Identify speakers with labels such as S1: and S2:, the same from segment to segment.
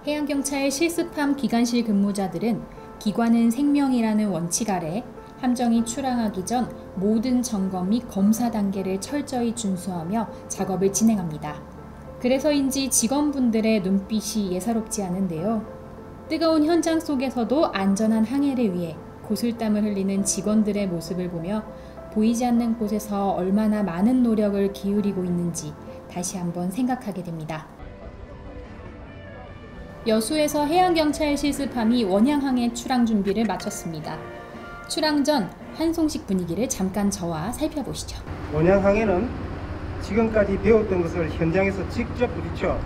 S1: 해양경찰 실습함 기관실 근무자들은 기관은 생명이라는 원칙 아래 함정이 출항하기 전 모든 점검 및 검사 단계를 철저히 준수하며 작업을 진행합니다. 그래서인지 직원분들의 눈빛이 예사롭지 않은데요. 뜨거운 현장 속에서도 안전한 항해를 위해 고슬땀을 흘리는 직원들의 모습을 보며 보이지 않는 곳에서 얼마나 많은 노력을 기울이고 있는지 다시 한번 생각하게 됩니다. 여수에서 해양경찰 실습함이 원양항해 출항 준비를 마쳤습니다. 출항 전 환송식 분위기를 잠깐 저와 살펴보시죠.
S2: 원양항해는 지금까지 배웠던 것을 현장에서 직접 부딪혀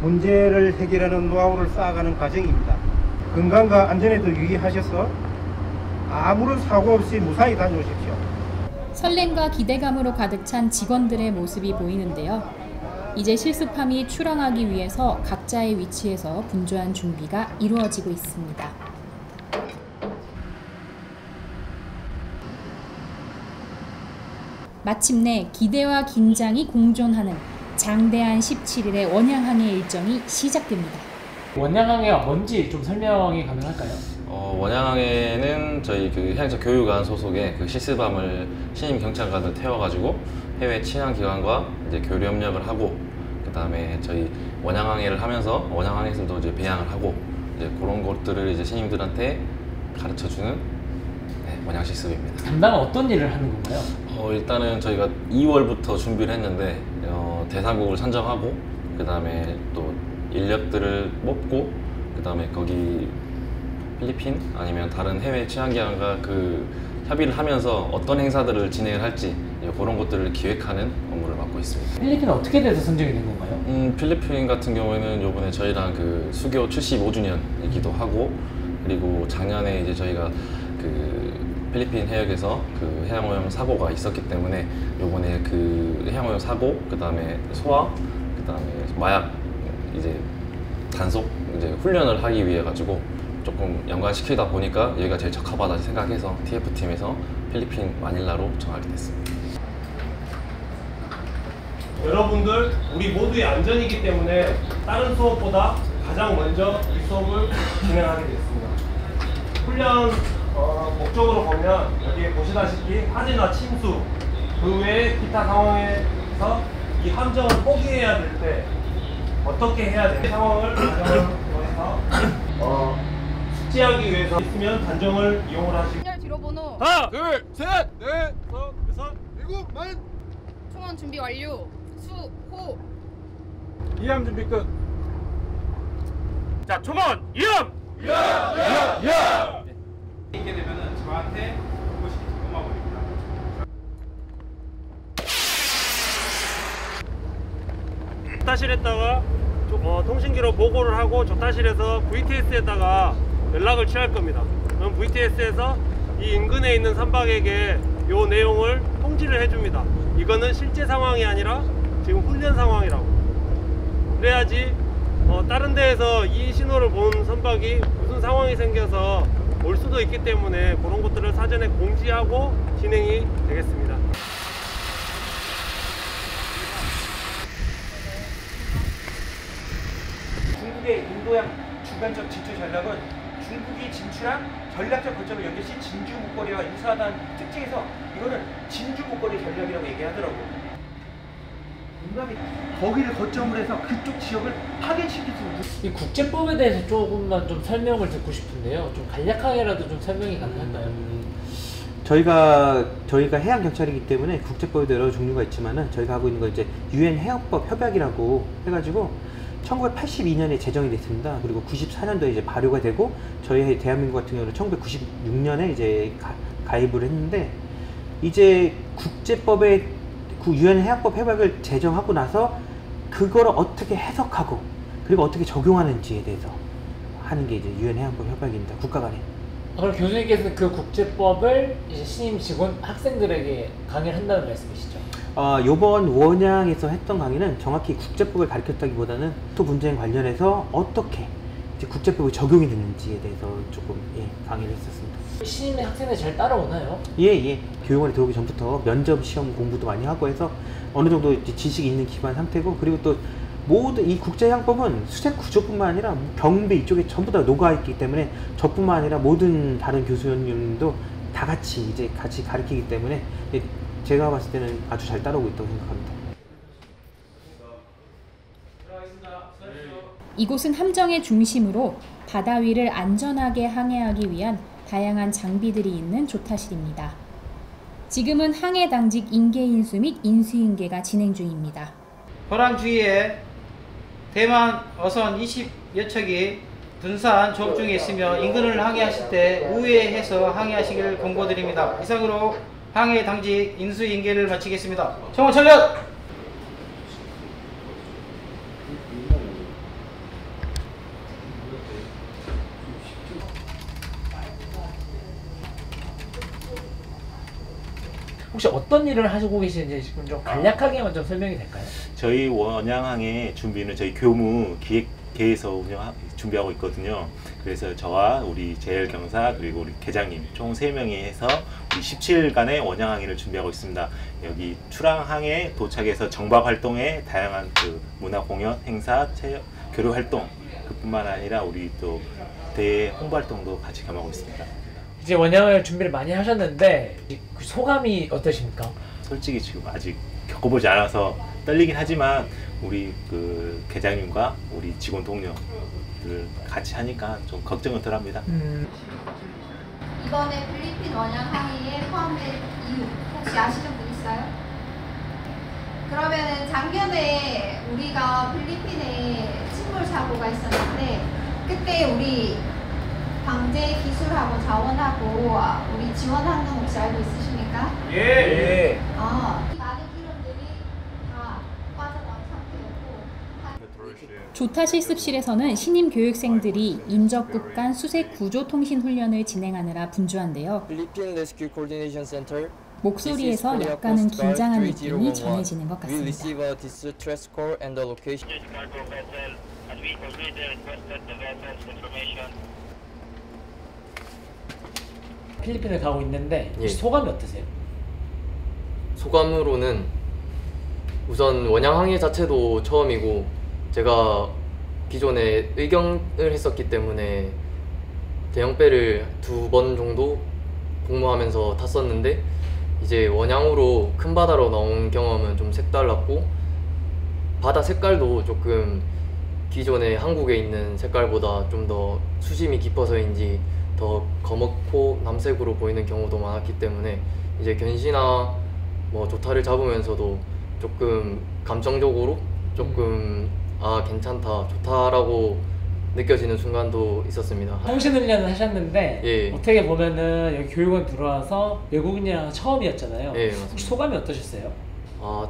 S2: 문제를 해결하는 노하우를 쌓아가는 과정입니다. 건강과 안전에도 유의하셔서 아무런 사고 없이 무사히 다녀오십시오.
S1: 설렘과 기대감으로 가득 찬 직원들의 모습이 보이는데요. 이제 실습함이 출항하기 위해서 각자의 위치에서 분주한 준비가 이루어지고 있습니다. 마침내 기대와 긴장이 공존하는 장대한 17일의 원양항해 일정이 시작됩니다.
S3: 원양항해가 뭔지 좀 설명이 가능할까요?
S4: 원양항해는 저희 해양청 교육관 소속의 실습함을 신임 경찰관들 태워가지고 해외 친환기관과 이제 교류 협력을 하고, 그 다음에 저희 원양항해를 하면서 원양항해에서도 이제 배양을 하고, 이제 그런 것들을 이제 신임들한테 가르쳐주는 원양 실습입니다.
S3: 담당은 어떤 일을 하는 건가요?
S4: 일단은 저희가 2월부터 준비를 했는데 대상국을 선정하고, 그 다음에 또 인력들을 뽑고, 그 다음에 거기 필리핀 아니면 다른 해외 친환기관과 협의를 하면서 어떤 행사들을 진행을 할지 그런 것들을 기획하는 업무를 맡고 있습니다.
S3: 필리핀은 어떻게 돼서 선정이 된 건가요?
S4: 필리핀 같은 경우에는 요번에 저희랑 수교 75주년이기도 하고, 그리고 작년에 이제 저희가 필리핀 해역에서 해양오염 사고가 있었기 때문에 요번에 해양오염 사고, 그 다음에 소화, 그 다음에 마약 이제 단속 이제 훈련을 하기 위해 가지고 조금 연관시키다 보니까 여기가 제일 적합하다 생각해서 TF팀에서 필리핀 마닐라로 정하게 됐습니다.
S5: 여러분들 우리 모두의 안전이기 때문에 다른 수업보다 가장 먼저 이 수업을 진행하게 됐습니다. 훈련 목적으로 보면 여기 보시다시피 화재나 침수, 그 외에 기타 상황에서 이 함정을 포기해야 될 때 어떻게 해야 되는 상황을 단정을 통해서 숙지하기 위해서 있으면 단정을 이용을 하시고,
S6: 신열 뒤로 번호
S5: 하나, 둘, 셋, 넷, 다섯, 여섯, 일곱, 만.
S6: 총원 준비 완료. 수호.
S5: 이함 준비 끝. 자, 총원 이함. 야. 있게 되면은 저한테 그것이 고마워입니다. 조타실에다가 통신기로 보고를 하고 조타실에서 VTS에다가 연락을 취할 겁니다. 그럼 VTS에서 이 인근에 있는 선박에게 이 내용을 통지를 해줍니다. 이거는 실제 상황이 아니라 지금 훈련 상황이라고. 그래야지 다른 데에서 이 신호를 본 선박이 무슨 상황이 생겨서 올 수도 있기 때문에 그런 것들을 사전에 공지하고 진행이 되겠습니다.
S7: 중국의 인도양 주변적 진출 전략은 중국이 진출한 전략적 거점을 연결시 진주 목걸이와 유사하다는 특징에서 이거는 진주 목걸이 전략이라고 얘기하더라고요. 민감이 거기를 거점으로 해서 그쪽 지역을 파괴시킬 수 있는.
S3: 이 국제법에 대해서 조금만 좀 설명을 듣고 싶은데요. 좀 간략하게라도 좀 설명이 가능할까요?
S8: 저희가 해양 경찰이기 때문에 국제법에도 여러 종류가 있지만은 저희가 하고 있는 건 이제 유엔 해양법 협약이라고 해가지고 1982년에 제정이 됐습니다. 그리고 94년도에 이제 발효가 되고 저희 대한민국 같은 경우는 1996년에 이제 가입을 했는데, 이제 국제법에 유엔 해양법 협약을 제정하고 나서 그거를 어떻게 해석하고 그리고 어떻게 적용하는지에 대해서 하는 게 이제 유엔 해양법 협약입니다. 국가 간에.
S3: 그럼 교수님께서는 그 국제법을 이제 신임 직원 학생들에게 강의를 한다는 말씀이시죠?
S8: 요번 원양에서 했던 강의는 정확히 국제법을 가르쳤다기보다는 또 분쟁 관련해서 어떻게 이제 국제법이 적용이 됐는지에 대해서 조금 강의를 했었습니다.
S3: 신임의 학생들 잘 따라오나요?
S8: 예. 교육원에 들어오기 전부터 면접 시험 공부도 많이 하고 해서 어느 정도 이제 지식이 있는 기반 상태고, 그리고 또 모든 이 국제항법은 수색 구조뿐만 아니라 경비 이쪽에 전부 다 녹아있기 때문에 저뿐만 아니라 모든 다른 교수님도 다 같이 이제 같이 가르치기 때문에 제가 봤을 때는 아주 잘 따르고 있다고 생각합니다.
S1: 이곳은 함정의 중심으로 바다 위를 안전하게 항해하기 위한 다양한 장비들이 있는 조타실입니다. 지금은 항해 당직 인계 인수 및 인수인계가 진행 중입니다.
S9: 호남 주위에 대만 어선 20여 척이 분산 조업 중에 있으며 인근을 항해하실 때 우회해서 항해하시길 권고드립니다. 이상으로 항해 당직 인수인계를 마치겠습니다. 청원 철력!
S3: 혹시 어떤 일을 하시고 계시는지 지금 좀 간략하게만 좀 설명이 될까요?
S10: 저희 원양항의 준비는 저희 교무 기획계에서 준비하고 있거든요. 그래서 저와 우리 재열 경사 그리고 우리 계장님 총 3명이 해서 우리 17일간의 원양항해를 준비하고 있습니다. 여기 출항항에 도착해서 정박 활동에 다양한 그 문화 공연, 행사, 교류 활동 그뿐만 아니라 우리 또 대회 홍보 활동도 같이 겸하고 있습니다.
S3: 이제 원양을 준비를 많이 하셨는데 그 소감이 어떠십니까?
S10: 솔직히 지금 아직 겪어보지 않아서 떨리긴 하지만 우리 그 계장님과 우리 직원 동료들 같이 하니까 좀 걱정은 덜합니다.
S6: 이번에 필리핀 원양 항해에 포함된 이유 혹시 아시는 분 있어요? 그러면은 작년에 우리가 필리핀에 침몰 사고가 있었는데 그때 우리 방제 기술하고 자원하고 우리 지원한 건 혹시 알고 있으십니까?
S3: 예.
S6: 이 많은 기록들이 다 빠져나온 상태였고
S1: 조타 실습실에서는 신임 교육생들이 인접국 간 수색 구조 통신 훈련을 진행하느라 분주한데요. 목소리에서 약간은 긴장한 느낌이 전해지는 것 같습니다.
S3: 필리핀을 가고 있는데 소감이 어떠세요?
S11: 소감으로는 우선 원양 항해 자체도 처음이고 제가 기존에 의경을 했었기 때문에 대형배를 2번 정도 복무하면서 탔었는데 이제 원양으로 큰 바다로 나온 경험은 좀 색달랐고 바다 색깔도 조금 기존에 한국에 있는 색깔보다 좀 더 수심이 깊어서인지 더 거먹고 남색으로 보이는 경우도 많았기 때문에 이제 견시나 뭐 조타를 잡으면서도 조금 감정적으로 조금 괜찮다 좋다라고 느껴지는 순간도 있었습니다.
S3: 통신훈련을 하셨는데
S11: 예.
S3: 어떻게 보면은 여기 교육원 들어와서 외국인이랑 처음이었잖아요.
S11: 예,
S3: 혹시 소감이 어떠셨어요?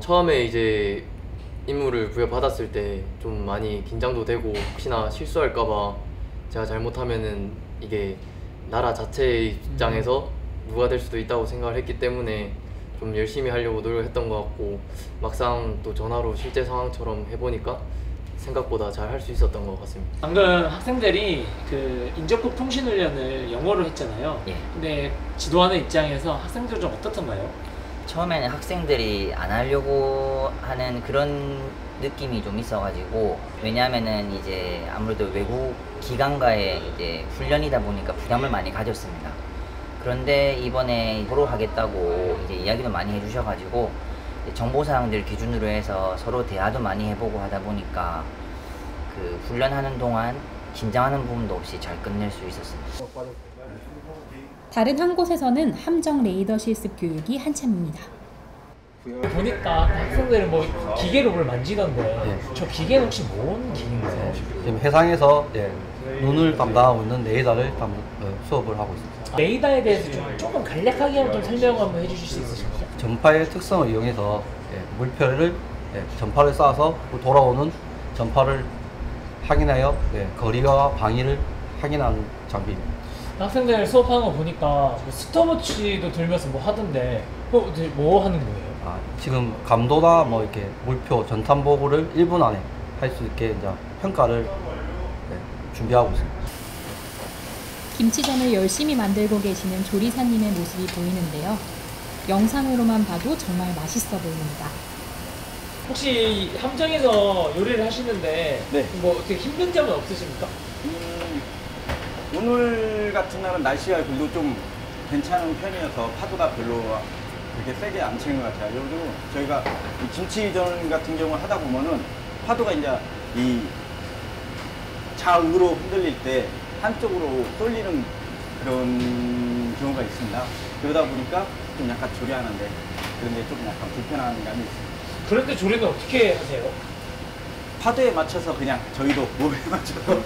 S11: 처음에 이제 임무를 부여받았을 때 좀 많이 긴장도 되고 혹시나 실수할까봐 제가 잘못하면은 이게 나라 자체의 입장에서 누가 될 수도 있다고 생각을 했기 때문에 좀 열심히 하려고 노력했던 것 같고 막상 또 전화로 실제 상황처럼 해보니까 생각보다 잘 할 수 있었던 것 같습니다.
S3: 방금 학생들이 그 인접국 통신훈련을 영어로 했잖아요.
S12: 예.
S3: 근데 지도하는 입장에서 학생들은 좀 어떻던가요?
S12: 처음에는 학생들이 안 하려고 하는 그런 느낌이 좀 있어가지고 왜냐하면은 이제 아무래도 외국 기관과의 이제 훈련이다 보니까 부담을 많이 가졌습니다. 그런데 이번에 서로 하겠다고 이제 이야기도 많이 해주셔가지고 정보사항들 기준으로 해서 서로 대화도 많이 해보고 하다 보니까 그 훈련하는 동안 긴장하는 부분도 없이 잘 끝낼 수 있었습니다.
S1: 다른 한 곳에서는 함정 레이더 실습 교육이 한참입니다.
S3: 보니까 학생들은 뭐 기계로 뭘 만지던데 저 기계는 혹시 뭔 기계인가요?
S13: 지금 해상에서 눈을 담당하고 있는 레이더를 수업을 하고 있습니다.
S3: 레이더에 대해서 조금 간략하게 좀 설명 한번 해주실 수 있으실까요?
S13: 전파의 특성을 이용해서 물표를 전파를 쏴서 돌아오는 전파를 확인하여 거리와 방위를 확인하는 장비입니다.
S3: 학생들 수업하는 거 보니까 뭐 스톱워치도 들면서 뭐 하던데 뭐 하는 거예요?
S13: 지금 감도나 뭐 이렇게 물표 전탄 보고를 1분 안에 할 수 있게 이제 평가를 준비하고 있습니다.
S1: 김치전을 열심히 만들고 계시는 조리사님의 모습이 보이는데요. 영상으로만 봐도 정말 맛있어 보입니다.
S3: 혹시 함정에서 요리를 하시는데
S14: 네.
S3: 뭐 어떻게 힘든 점은 없으십니까?
S14: 오늘 같은 날은 날씨가 그래도 좀 괜찮은 편이어서 파도가 별로 그렇게 세게 안 치는 것 같아요. 그리고 저희가 이 김치전 같은 경우를 하다 보면은 파도가 이제 이 좌우로 흔들릴 때 한쪽으로 쏠리는 그런 경우가 있습니다. 그러다 보니까 좀 약간 조리하는데 그런데 좀 약간 불편한 감이 있습니다.
S3: 그런데 조리는 어떻게 하세요?
S14: 파도에 맞춰서 그냥 저희도 몸에 맞춰서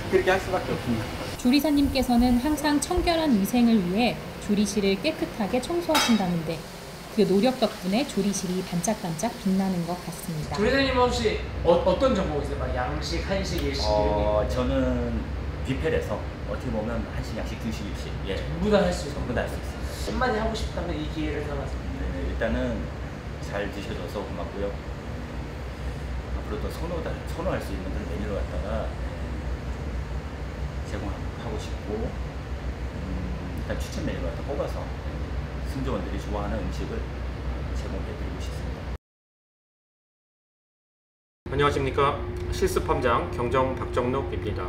S14: 그렇게 할 수밖에 없습니다.
S1: 조리사님께서는 항상 청결한 위생을 위해 조리실을 깨끗하게 청소하신다는데 그 노력 덕분에 조리실이 반짝반짝 빛나는 것 같습니다.
S3: 조리사님은 혹시 어떤 전공이세요? 막 양식, 한식, 일식?
S15: 저는 뷔페에서 어떻게 보면 한식, 양식, 중식, 일식
S3: 전부 다 할 수 있어요.
S15: 전부 다 할 수 있어요.
S3: 한마디 하고 싶다면 이 기회를 삼아서.
S15: 네, 일단은 잘 드셔줘서 고맙고요. 앞으로도 선호할 수 있는 그런 메뉴를 갖다가 제공하고 싶고 일단 추천 메뉴를 갖다 뽑아서 승조원들이 좋아하는 음식을 제공해드리고 싶습니다.
S5: 안녕하십니까. 실습함장 경정 박정록입니다.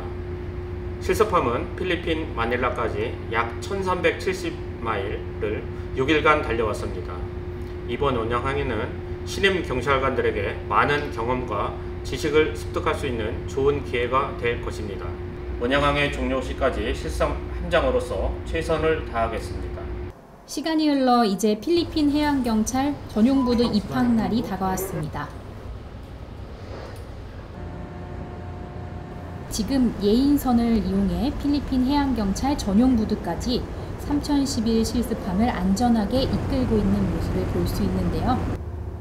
S5: 실습함은 필리핀 마닐라까지 약 1370마일을 6일간 달려왔습니다. 이번 원양항에는 신임 경찰관들에게 많은 경험과 지식을 습득할 수 있는 좋은 기회가 될 것입니다. 원양항의 종료 시까지 실습함장으로서 최선을 다하겠습니다.
S1: 시간이 흘러 이제 필리핀 해양경찰 전용부대 입학날이 다가왔습니다. 지금 예인선을 이용해 필리핀 해양경찰 전용부대까지 3011 실습함을 안전하게 이끌고 있는 모습을 볼 수 있는데요.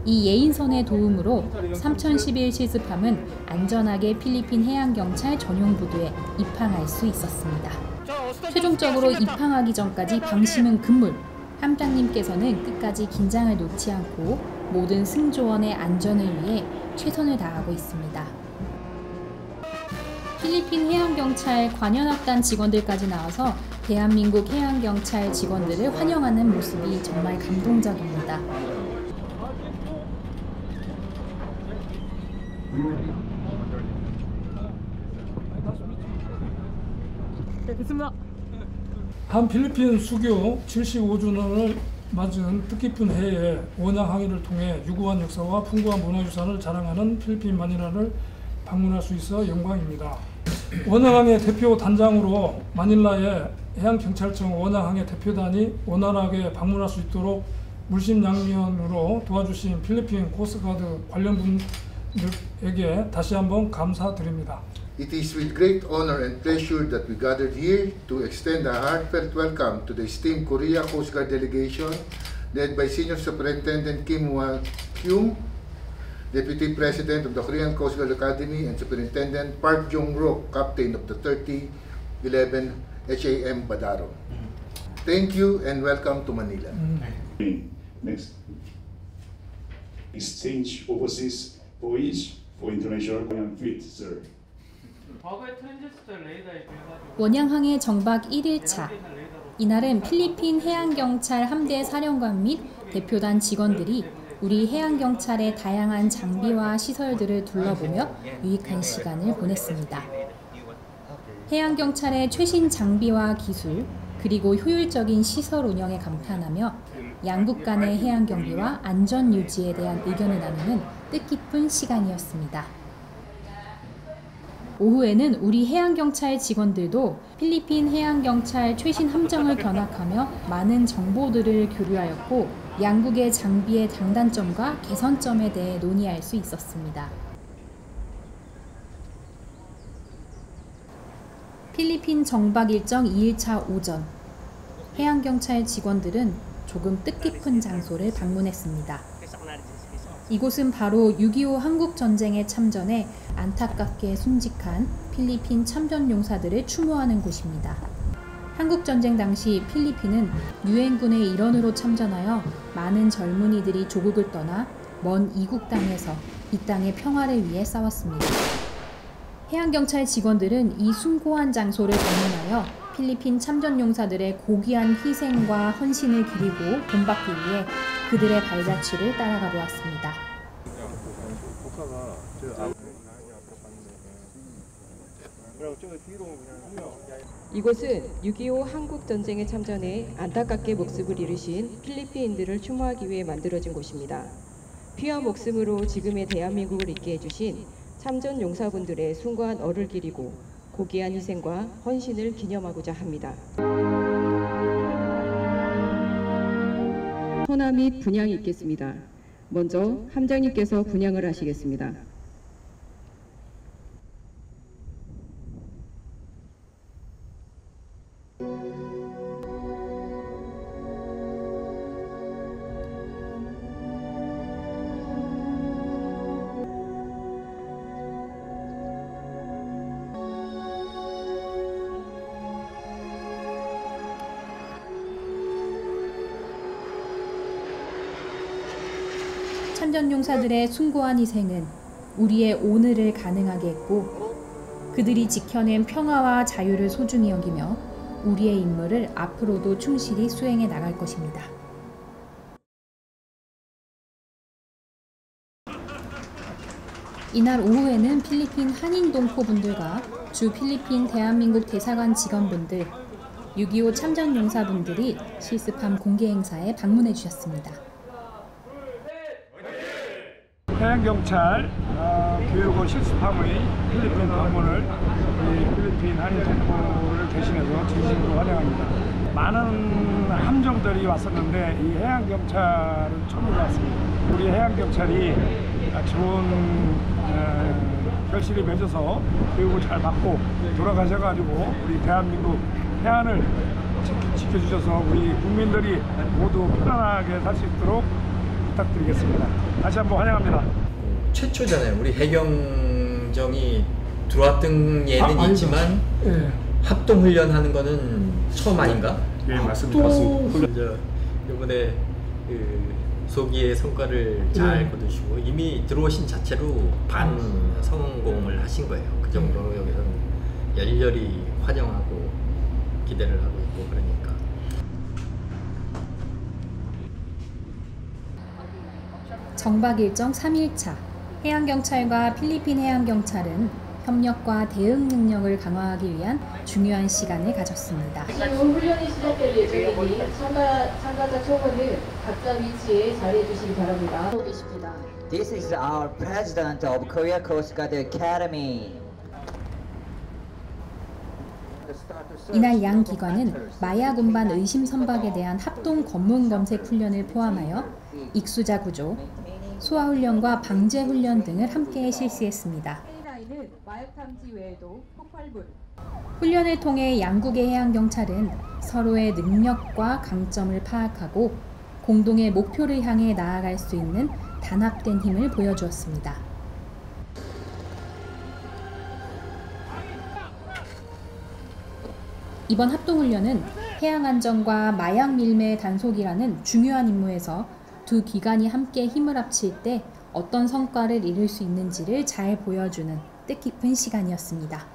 S1: 이 예인선의 도움으로 3011 실습함은 안전하게 필리핀 해양경찰 전용부대에 입항할 수 있었습니다. 최종적으로 입항하기 전까지 방심은 금물. 함장님께서는 끝까지 긴장을 놓지 않고 모든 승조원의 안전을 위해 최선을 다하고 있습니다. 필리핀 해양경찰 관현악단 직원들까지 나와서 대한민국 해양경찰 직원들을 환영하는 모습이 정말 감동적입니다.
S16: 한 필리핀 수교 75주년을 맞은 뜻깊은 해에 원양항해를 통해 유구한 역사와 풍부한 문화유산을 자랑하는 필리핀 마닐라를 방문할 수 있어 영광입니다. 원양항해 대표 단장으로 마닐라의 해양경찰청 원양항해 대표단이 원활하게 방문할 수 있도록 물심양면으로 도와주신 필리핀 코스트가드 관련 분들에게 다시 한번 감사드립니다.
S17: It is with great honor and pleasure that we gathered here to extend a heartfelt welcome to the esteemed Korea Coast Guard delegation led by Senior Superintendent Kim Hwa-kyung, Deputy President of the Korean Coast Guard Academy, and Superintendent Park Jong-rok, Captain of the 3011 HAM Badaro. Thank you and welcome to Manila.
S18: Next. Exchange overseas voyage for international fleet, sir.
S1: 원양항해 정박 1일차. 이날은 필리핀 해양경찰 함대 사령관 및 대표단 직원들이 우리 해양경찰의 다양한 장비와 시설들을 둘러보며 유익한 시간을 보냈습니다. 해양경찰의 최신 장비와 기술, 그리고 효율적인 시설 운영에 감탄하며 양국 간의 해양경비와 안전 유지에 대한 의견을 나누는 뜻깊은 시간이었습니다. 오후에는 우리 해양경찰 직원들도 필리핀 해양경찰 최신 함정을 견학하며 많은 정보들을 교류하였고 양국의 장비의 장단점과 개선점에 대해 논의할 수 있었습니다. 필리핀 정박 일정 2일차 오전, 해양경찰 직원들은 조금 뜻깊은 장소를 방문했습니다. 이곳은 바로 6.25 한국전쟁에 참전해 안타깝게 순직한 필리핀 참전용사들을 추모하는 곳입니다. 한국전쟁 당시 필리핀은 유엔군의 일원으로 참전하여 많은 젊은이들이 조국을 떠나 먼 이국 땅에서 이 땅의 평화를 위해 싸웠습니다. 해양경찰 직원들은 이 숭고한 장소를 방문하여 필리핀 참전용사들의 고귀한 희생과 헌신을 기리고 본받기 위해 그들의 발자취를 따라가 보았습니다.
S19: 아빠가
S20: 이곳은 6.25 한국전쟁에 참전해 안타깝게 목숨을 잃으신 필리핀인들을 추모하기 위해 만들어진 곳입니다. 피와 목숨으로 지금의 대한민국을 있게 해주신 참전 용사분들의 숭고한 얼을 기리고 고귀한 희생과 헌신을 기념하고자 합니다. 헌화 및 분향이 있겠습니다. 먼저 함장님께서 분향을 하시겠습니다.
S1: 참전용사들의 숭고한 희생은 우리의 오늘을 가능하게 했고 그들이 지켜낸 평화와 자유를 소중히 여기며 우리의 임무를 앞으로도 충실히 수행해 나갈 것입니다. 이날 오후에는 필리핀 한인동포분들과 주 필리핀 대한민국 대사관 직원분들, 6.25 참전용사분들이 실습함 공개 행사에 방문해 주셨습니다.
S16: 해양경찰 교육원 실습함의 필리핀 방문을 필리핀 한인 동포를 대신해서 진심으로 환영합니다. 많은 함정들이 왔었는데 이 해양경찰은 처음으로 왔습니다. 우리 해양경찰이 좋은 결실을 맺어서 교육을 잘 받고 돌아가셔가지고 우리 대한민국 해안을 지켜주셔서 우리 국민들이 모두 편안하게 살 수 있도록 부탁드리겠습니다. 다시 한번 환영합니다.
S21: 최초잖아요. 우리 해경정이 들어왔던 예는 있지만
S16: 예.
S21: 합동 훈련하는 거는 처음 아닌가?
S16: 예, 맞습니다.
S21: 먼저 이번에 그 소기의 성과를 잘 거두시고 이미 들어오신 자체로 반 성공을 하신 거예요. 그 정도로 여기서 열렬히 환영하고 기대를 하고 있고 그러니까.
S1: 정박 일정 3일차, 해양경찰과 필리핀 해양경찰은 협력과 대응 능력을 강화하기 위한 중요한 시간을 가졌습니다.
S20: 지금 훈련이 시작될 예정이니 참가자 초보는 각자 위치에 자리해 주시기 바랍니다. 계십니다.
S22: This is our president of Korea Coast Guard Academy.
S1: 이날 양 기관은 마약 운반 의심 선박에 대한 합동 검문 검색 훈련을 포함하여 익수자 구조, 소화 훈련과 방제 훈련 등을 함께 실시했습니다.
S20: 마약 탐지 외에도 폭발물.
S1: 훈련을 통해 양국의 해양경찰은 서로의 능력과 강점을 파악하고 공동의 목표를 향해 나아갈 수 있는 단합된 힘을 보여주었습니다. 이번 합동훈련은 해양안전과 마약 밀매 단속이라는 중요한 임무에서 두 기관이 함께 힘을 합칠 때 어떤 성과를 이룰 수 있는지를 잘 보여주는 뜻깊은 시간이었습니다.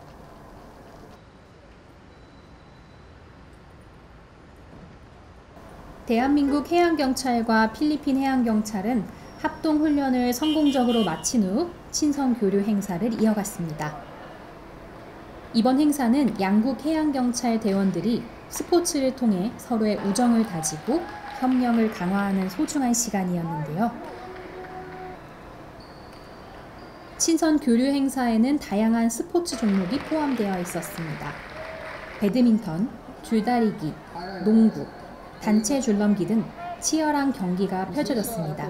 S1: 대한민국 해양경찰과 필리핀 해양경찰은 합동훈련을 성공적으로 마친 후 친선교류 행사를 이어갔습니다. 이번 행사는 양국 해양경찰 대원들이 스포츠를 통해 서로의 우정을 다지고 협력을 강화하는 소중한 시간이었는데요. 친선 교류 행사에는 다양한 스포츠 종목이 포함되어 있었습니다. 배드민턴, 줄다리기, 농구, 단체 줄넘기 등 치열한 경기가 펼쳐졌습니다.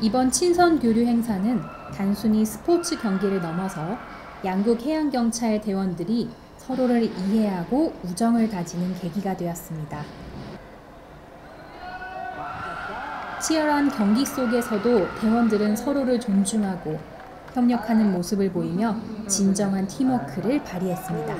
S1: 이번 친선 교류 행사는 단순히 스포츠 경기를 넘어서 양국 해양경찰 대원들이 서로를 이해하고 우정을 다지는 계기가 되었습니다. 치열한 경기 속에서도 대원들은 서로를 존중하고 협력하는 모습을 보이며 진정한 팀워크를 발휘했습니다.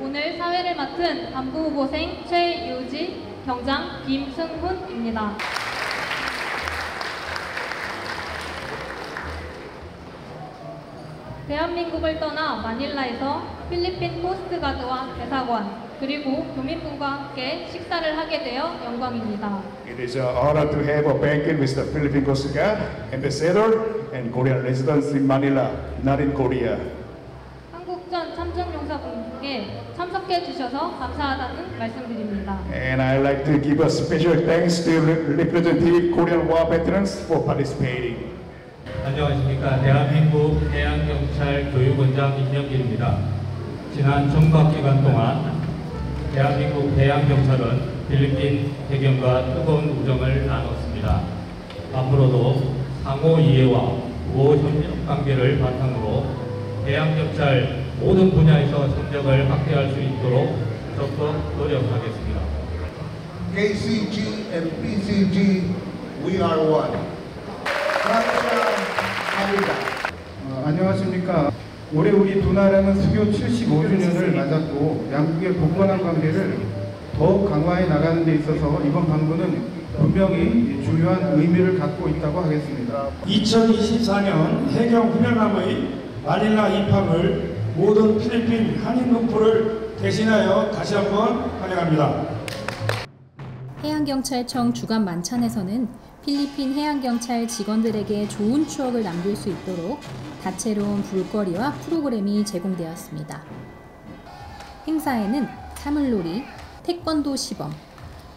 S2: 오늘 사회를 맡은 간부후보생 최유지, 병장 김승훈입니다. 대한민국을 떠나 마닐라에서 필리핀 코스트가드와 대사관 그리고 교민분과 함께 식사를 하게 되어 영광입니다.
S18: It is an honor to have a banquet with the Philippine Coast Guard, ambassador, and Korean residents in Manila, not in Korea.
S2: 한국전 참전용사분께 참석해 주셔서 감사하다는 말씀드립니다.
S18: And I'd like to give a special thanks to representative Korean War veterans for participating.
S19: 안녕하십니까. 대한민국 해양경찰 교육원장 임영길입니다. 지난 정박기간 동안 대한민국 해양경찰은 필리핀 해경과 뜨거운 우정을 나눴습니다. 앞으로도 상호 이해와 우호 협력 관계를 바탕으로 해양경찰 모든 분야에서 성적을 확대할 수 있도록 적극 노력하겠습니다.
S17: KCG and PCG, we are one.
S23: 안녕하십니까. 올해 우리 두 나라는 수교 75주년을 맞았고 양국의 굳건한 관계를 더욱 강화해 나가는 데 있어서 이번 방문은 분명히 중요한 의미를 갖고 있다고 하겠습니다.
S16: 2024년 해경 훈련함의 마닐라 입항을 모든 필리핀 한인농포를 대신하여 다시 한번 환영합니다.
S1: 해양경찰청 주간 만찬에서는 필리핀 해양경찰 직원들에게 좋은 추억을 남길 수 있도록 다채로운 볼거리와 프로그램이 제공되었습니다. 행사에는 사물놀이, 태권도 시범,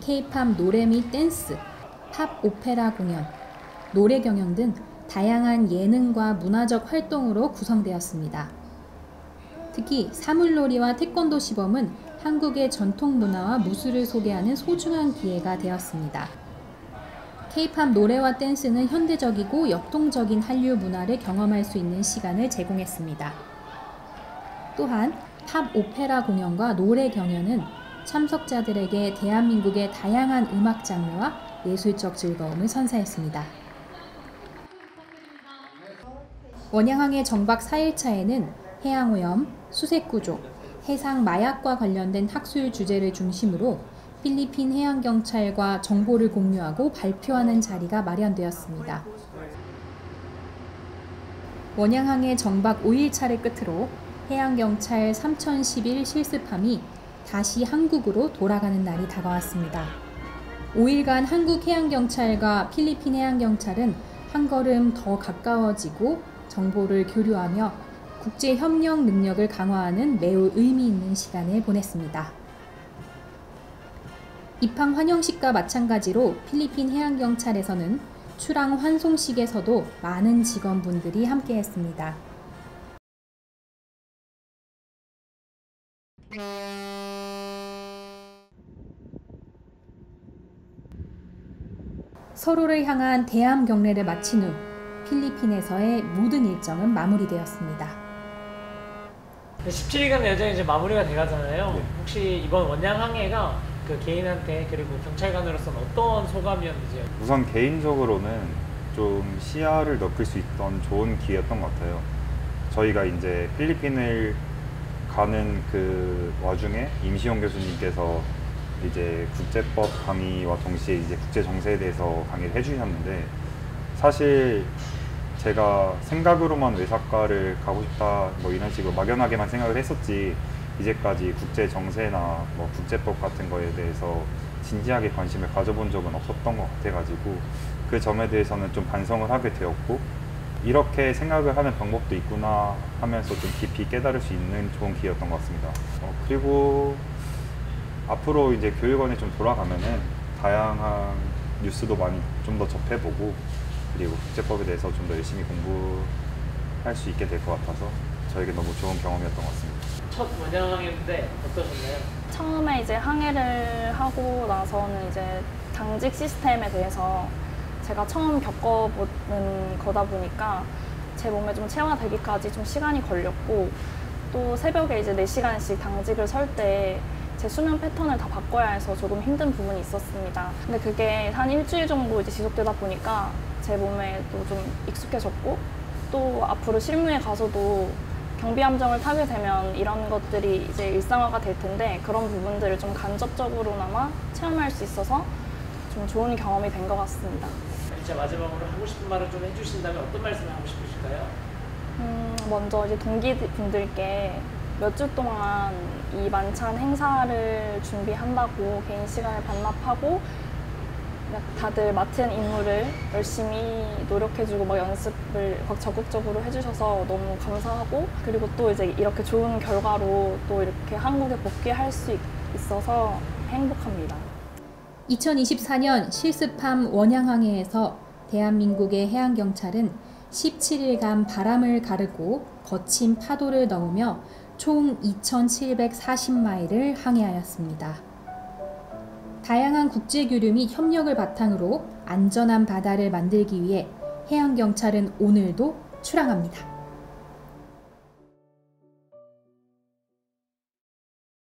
S1: K-팝 노래 및 댄스, 팝 오페라 공연, 노래 경연 등 다양한 예능과 문화적 활동으로 구성되었습니다. 특히 사물놀이와 태권도 시범은 한국의 전통 문화와 무술을 소개하는 소중한 기회가 되었습니다. K-팝 노래와 댄스는 현대적이고 역동적인 한류 문화를 경험할 수 있는 시간을 제공했습니다. 또한 팝 오페라 공연과 노래 경연은 참석자들에게 대한민국의 다양한 음악 장르와 예술적 즐거움을 선사했습니다. 원양항해 정박 4일차에는 해양오염, 수색구조, 해상 마약과 관련된 학술 주제를 중심으로 필리핀 해양경찰과 정보를 공유하고 발표하는 자리가 마련되었습니다. 원양항해 정박 5일차를 끝으로 해양경찰 3011 실습함이 다시 한국으로 돌아가는 날이 다가왔습니다. 5일간 한국 해양경찰과 필리핀 해양경찰은 한 걸음 더 가까워지고 정보를 교류하며 국제 협력 능력을 강화하는 매우 의미 있는 시간을 보냈습니다. 입항 환영식과 마찬가지로 필리핀 해양경찰에서는 출항 환송식에서도 많은 직원분들이 함께했습니다. 서로를 향한 대함 경례를 마친 후 필리핀에서의 모든 일정은 마무리되었습니다.
S3: 17일간의 여정이 이제 마무리가 돼가잖아요. 네. 혹시 이번 원양항해가 그 개인한테 그리고 경찰관으로서는 어떤 소감이었는지?
S24: 우선 개인적으로는 좀 시야를 넓힐 수 있던 좋은 기회였던 것 같아요. 저희가 이제 필리핀을 가는 그 와중에 임시용 교수님께서 이제 국제법 강의와 동시에 이제 국제 정세에 대해서 강의를 해주셨는데, 사실 제가 생각으로만 외사과를 가고 싶다 뭐 이런 식으로 막연하게만 생각을 했었지, 이제까지 국제 정세나 뭐 국제법 같은 거에 대해서 진지하게 관심을 가져본 적은 없었던 것 같아가지고 그 점에 대해서는 좀 반성을 하게 되었고, 이렇게 생각을 하는 방법도 있구나 하면서 좀 깊이 깨달을 수 있는 좋은 기회였던 것 같습니다. 그리고 앞으로 이제 교육원에 좀 돌아가면은 다양한 뉴스도 많이 좀 더 접해보고, 그리고 국제법에 대해서 좀 더 열심히 공부할 수 있게 될 것 같아서 저에게 너무 좋은 경험이었던 것 같습니다.
S3: 첫 원양항해인데 어떠셨나요?
S25: 처음에 이제 항해를 하고 나서는 이제 당직 시스템에 대해서 제가 처음 겪어보는 거다 보니까 제 몸에 좀 체화되기까지 좀 시간이 걸렸고, 또 새벽에 이제 4시간씩 당직을 설 때 제 수면 패턴을 다 바꿔야 해서 조금 힘든 부분이 있었습니다. 근데 그게 한 일주일 정도 이제 지속되다 보니까 제 몸에 또 좀 익숙해졌고, 또 앞으로 실무에 가서도 경비 함정을 타게 되면 이런 것들이 이제 일상화가 될 텐데, 그런 부분들을 좀 간접적으로나마 체험할 수 있어서 좀 좋은 경험이 된 것 같습니다.
S3: 진짜 마지막으로 하고 싶은 말을 좀 해주신다면 어떤 말씀을 하고 싶으실까요?
S25: 먼저 이제 동기분들께 몇 주 동안 이 만찬 행사를 준비한다고 개인 시간을 반납하고 다들 맡은 임무를 열심히 노력해주고 막 연습을 적극적으로 해주셔서 너무 감사하고, 그리고 또 이제 이렇게 좋은 결과로 또 이렇게 한국에 복귀할 수 있어서 행복합니다.
S1: 2024년 실습함 원양항해에서 대한민국의 해양경찰은 17일간 바람을 가르고 거친 파도를 넘으며 총 2,740마일을 항해하였습니다. 다양한 국제규범이 협력을 바탕으로 안전한 바다를 만들기 위해 해양경찰은 오늘도 출항합니다.